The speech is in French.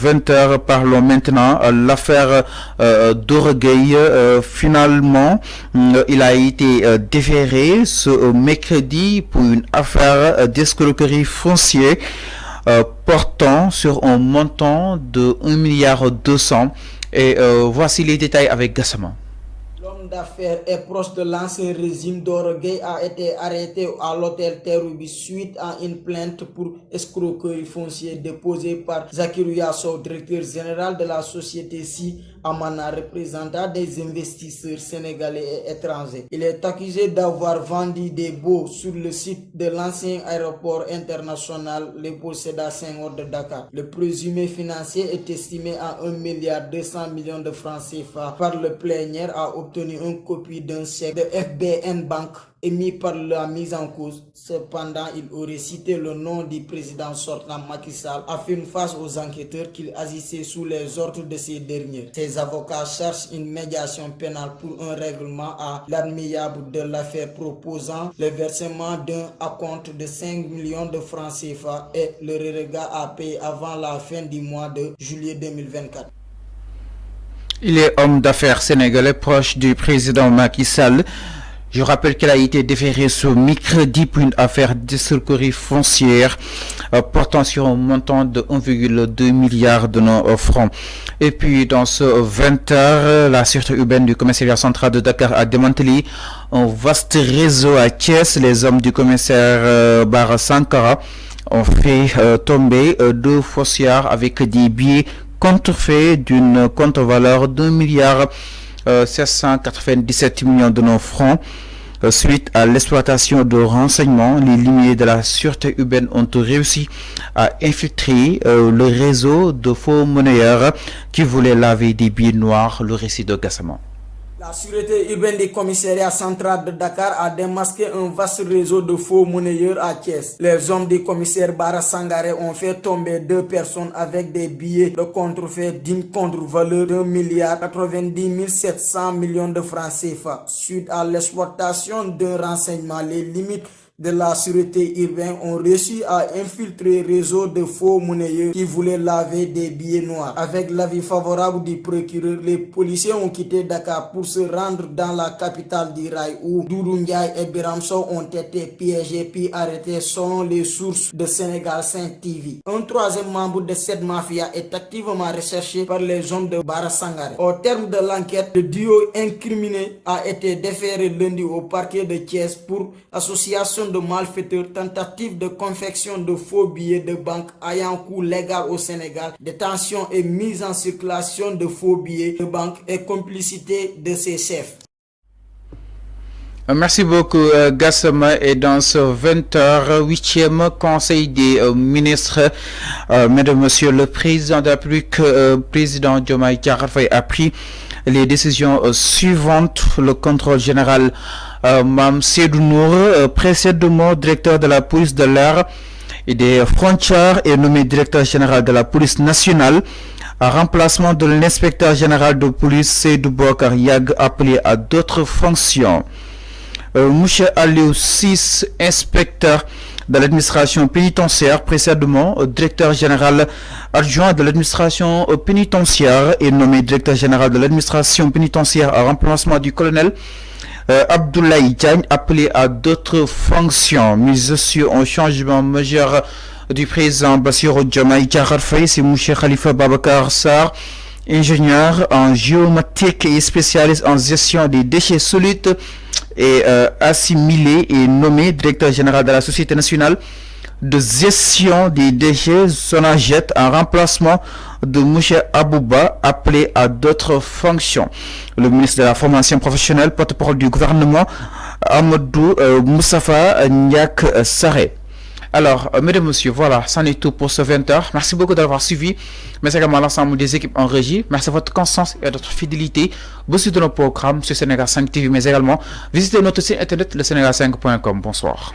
20 h, parlons maintenant l'affaire d'Orgueil. Finalement, il a été déféré ce mercredi pour une affaire d'escroquerie foncière portant sur un montant de 1,2 milliard. Et voici les détails avec Gassama. L'homme d'affaires est proche de l'ancien régime d'Orgueil a été arrêté à l'hôtel Terrubi suite à une plainte pour escroquerie foncière déposée par Zakirou Yassou, directeur général de la société Si Amana, représentant des investisseurs sénégalais et étrangers. Il est accusé d'avoir vendu des baux sur le site de l'ancien aéroport international Léopold Sédar Senghor de Dakar. Le présumé financier est estimé à 1,2 milliard de francs CFA par le plénière a obtenu une copie d'un chèque de FBN Bank émis par la mise en cause. Cependant, il aurait cité le nom du président sortant Macky Sall, affirme face aux enquêteurs qu'il agissait sous les ordres de ces derniers. Ses avocats cherchent une médiation pénale pour un règlement à l'amiable de l'affaire proposant le versement d'un acompte de 5 millions de francs CFA et le renégat à payer avant la fin du mois de juillet 2024. Il est homme d'affaires sénégalais proche du président Macky Sall. Je rappelle qu'il a été déféré ce mercredi pour une affaire d'escroquerie foncière portant sur un montant de 1,2 milliard de francs. Et puis dans ce 20 h, la sûreté urbaine du commissariat central de Dakar a démantelé un vaste réseau à Thiès. Les hommes du commissaire Bara Sankara ont fait tomber 2 faussaires avec des billets contrefaits d'une contre-valeur d'1,797 milliard de francs. Suite à l'exploitation de renseignements, les limiers de la sûreté urbaine ont réussi à infiltrer le réseau de faux monnayeurs qui voulaient laver des billets noirs. Le récit de Gassama. La sûreté urbaine du commissariat central de Dakar a démasqué un vaste réseau de faux monnayeurs à Thiès. Les hommes du commissaire Bara Sangaré ont fait tomber 2 personnes avec des billets de contrefait d'une contre-valeur d'1,90 milliard de francs CFA. Suite à l'exploitation d'un renseignement, les limites de la sûreté urbaine ont réussi à infiltrer le réseau de faux monnayeurs qui voulaient laver des billets noirs. Avec l'avis favorable du procureur, les policiers ont quitté Dakar pour se rendre dans la capitale du Rail où Doudou Ndiaye et Biramso ont été piégés puis arrêtés selon les sources de Sénégal 5 TV. Un troisième membre de cette mafia est activement recherché par les hommes de Bara Sangaré. Au terme de l'enquête, le duo incriminé a été déféré lundi au parquet de Thiès pour association de malfaiteurs, tentative de confection de faux billets de banque ayant cours légal au Sénégal, détention et mise en circulation de faux billets de banque et complicité de ses chefs. Merci beaucoup Gassama. Et dans ce 20 h, 8e conseil des ministres, mesdames, messieurs, le président de la République, président Diomaye Diakhar Faye, a pris les décisions suivantes. Le contrôle général Mam Seydou Nour, précédemment directeur de la police de l'air et des frontières, est nommé directeur général de la police nationale, en remplacement de l'inspecteur général de police Seydou Bokar Yag, appelé à d'autres fonctions. Mouché Aliou 6, inspecteur de l'administration pénitentiaire, précédemment directeur général adjoint de l'administration pénitentiaire, est nommé directeur général de l'administration pénitentiaire en remplacement du colonel Abdoulaye Diagne, appelé à d'autres fonctions. Mise sur un changement majeur du président Bassirou Diomaye Diakhar Faye, c'est Mouché Khalifa Babacar Sarr, ingénieur en géomatique et spécialiste en gestion des déchets solides et assimilés, et nommé directeur général de la Société nationale de gestion des déchets Sonaget en remplacement de Mouché Abouba, appelé à d'autres fonctions. Le ministre de la formation professionnelle, porte-parole du gouvernement, Amadou Moustapha Ndiak Saré. Alors, mesdames, messieurs, voilà, c'en est tout pour ce 20 h. Merci beaucoup d'avoir suivi. Merci également à l'ensemble des équipes en régie. Merci à votre constance et à votre fidélité. Vous suivez nos programmes sur Sénégal 5 TV, mais également visitez notre site internet le sénégal5.com. Bonsoir.